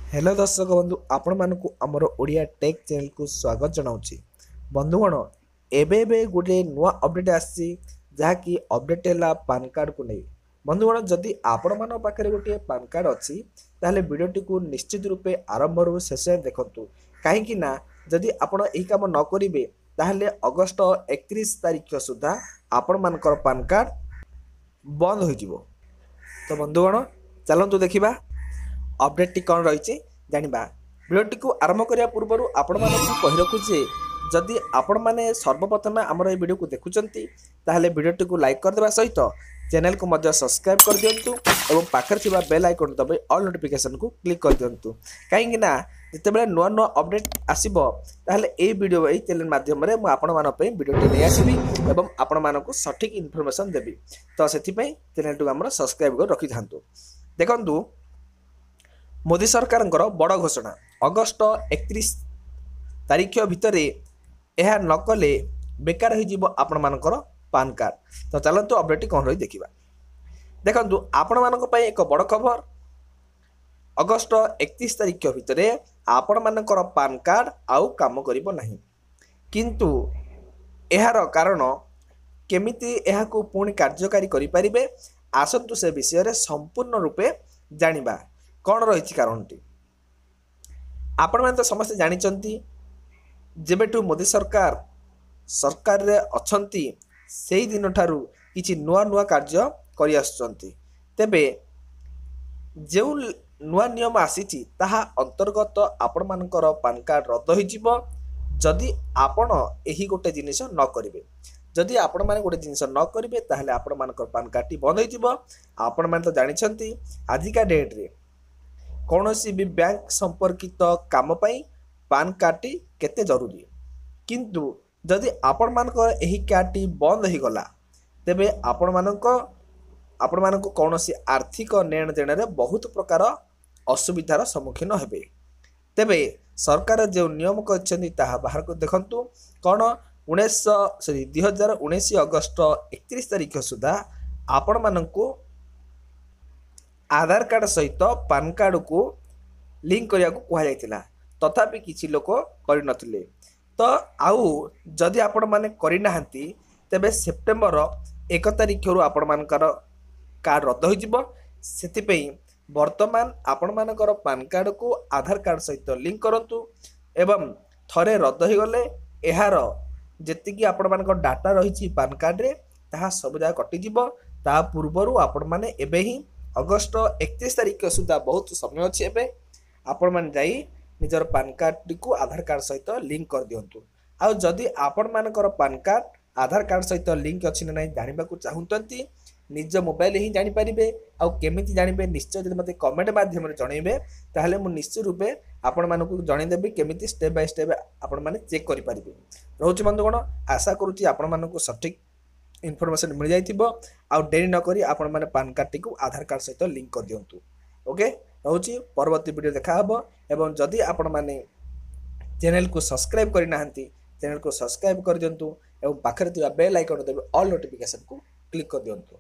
Hello दर्शक बंधु आपण मानक आमर ओडिया टेक चैनल को स्वागत जनाऊँगी बंधुगण एबे गोटे नुआ अपडेट आसी जहाँकि अपडेट है पान कार्ड को नहीं बंधुगण जदि आपण मान पाखे गोटे पान कार्ड अच्छी ताहले वीडियोटी को निश्चित रूपे आरंभ रू शेष देखु कहीं जदि आपण यही कम न करेंगे ताहले अगस्ट 31 तारीख सुधा आपण मानकर पान कार्ड बंद हो तो बंधुगण चलतु देखा अपडेट टी कौन रही जाना भिडियोटी को आरंभ करने पूर्व आपण मानक कही रखुचे जदि आपण मैंने सर्वप्रथम आमर भिडियो को देखुंत ताहले भिडियोटी को लाइक करदे सहित चैनल को मध्य सब्सक्राइब कर दिंतु और पाखे बेल आइकन दबाई ऑल नोटिफिकेशन को क्लिक कर दिंतु कहीं जिते नुआ नुआ अपडेट आसब ताहले ए वीडियो यही चैनल माध्यम मुझे भिडियोटी नहीं आसबि और आपण मानक सठिक इनफॉरमेशन देवी तो से चैनल को आम सब्सक्राइब कर रखि था देखु मोदी सरकार बड़ घोषणा अगस्ट 31 तारीख भितर यह नकले बेकार आपण मानकर पान कार्ड तो चलतु अपडेट कौन रही देखा देखु आपण मान एक बड़ खबर अगस्ट 31 तारीख भितर आपण मानकर पान कार्ड आउ काम करिबो नहीं किंतु एहार कारण केमिति एहाकु पुणी कार्यकारी करि परिबे आसंतु से विषय रे संपूर्ण रूपे जानिबा कौन रही कारणटी आपण मैंने तो समस्ते जानी जेबेठू मोदी सरकार रे अछंती से दिन ठारू किछि नुआ नुआ कार्य करि आसुचंती तेबे जो नुआ नियम आसीची ताहा अंतर्गत आपण मानकर पान कार्ड रद्द होइजिबो जदि आपण एही गोटे जिनिस न करिवे जदि आपण माने गोटे जिनिस न करिवे ताहले आपण मानकर पान कार्ड टी बंद होइजिबो आपण माने तो जानिछंती आजिका डेट रे कौन सी भी बैंक संपर्कित काम पाई पान कार्ड टी केते जरूरी किंतु जदि आपण मानकर एही कार्ड टी बंद हो गला तेबे आपण मानक कौन सी आर्थिक लेन देन रे बहुत प्रकार असुविधार सम्मुखीन हेबे तेबे सरकार जो नियम करछन्ती ताहा बाहर को देखंतु कौन 2019 अगस्ट 31 तारीख सुधा आपण मानकू आधार कार्ड सहित पान कार्ड को लिंक करने को कहुला तथापि किसी लोक करनथिले तो आउ जदि आपण माने करना तेबे सेप्टेम्बर 1 तारीख रु आपण मानकर कार्ड रद्द हो से वर्तमान आपण मानकर पान कार्ड को आधार कार्ड सहित लिंक करंतु एवं थरे रद्द हो गले एहार जेतिकी आपण मानकर डाटा रही पान कार्ड रे ताहा सब जगह कटिजिबो ता पूर्वरु आपण माने एबे ही अगस्ट 31 तारीख सुधा बहुत समय अच्छे एवं आपण मैंने जाई निजर पान कार्ड को आधार कार्ड सहित लिंक कर दिंतु आउ जदि आपण मानकर पान कार्ड आधार कार्ड सहित लिंक अच्छी ना नहीं जानवा चाहूँगी निज मोबाइल ही जानीपारे आउ केमिति जानवे निश्चय जब मत कमेंट माध्यम जनइबे ताहले मु निश्चित रूपे आपण मानक जनईदेवी केमिति स्टेप बाय स्टेप आपण माने चेक करि परिबे रोच बंधुगण आशा करूची आपण मानक सठिक इनफॉरमेशन मिल जाइथिबो आ डेरी न करी आपण माने पान कार्ड टी को आधार कार्ड सहित लिंक कर दियंतु ओके रहउची परवर्ती वीडियो देखा हबो एवं जदि आपण माने चैनल को सब्सक्राइब करि नाहंती चैनल को सब्सक्राइब कर दियंतु एवं पाखरे थिबा बेल आइकन देबे ऑल नोटिफिकेशन को क्लिक कर दियंतु।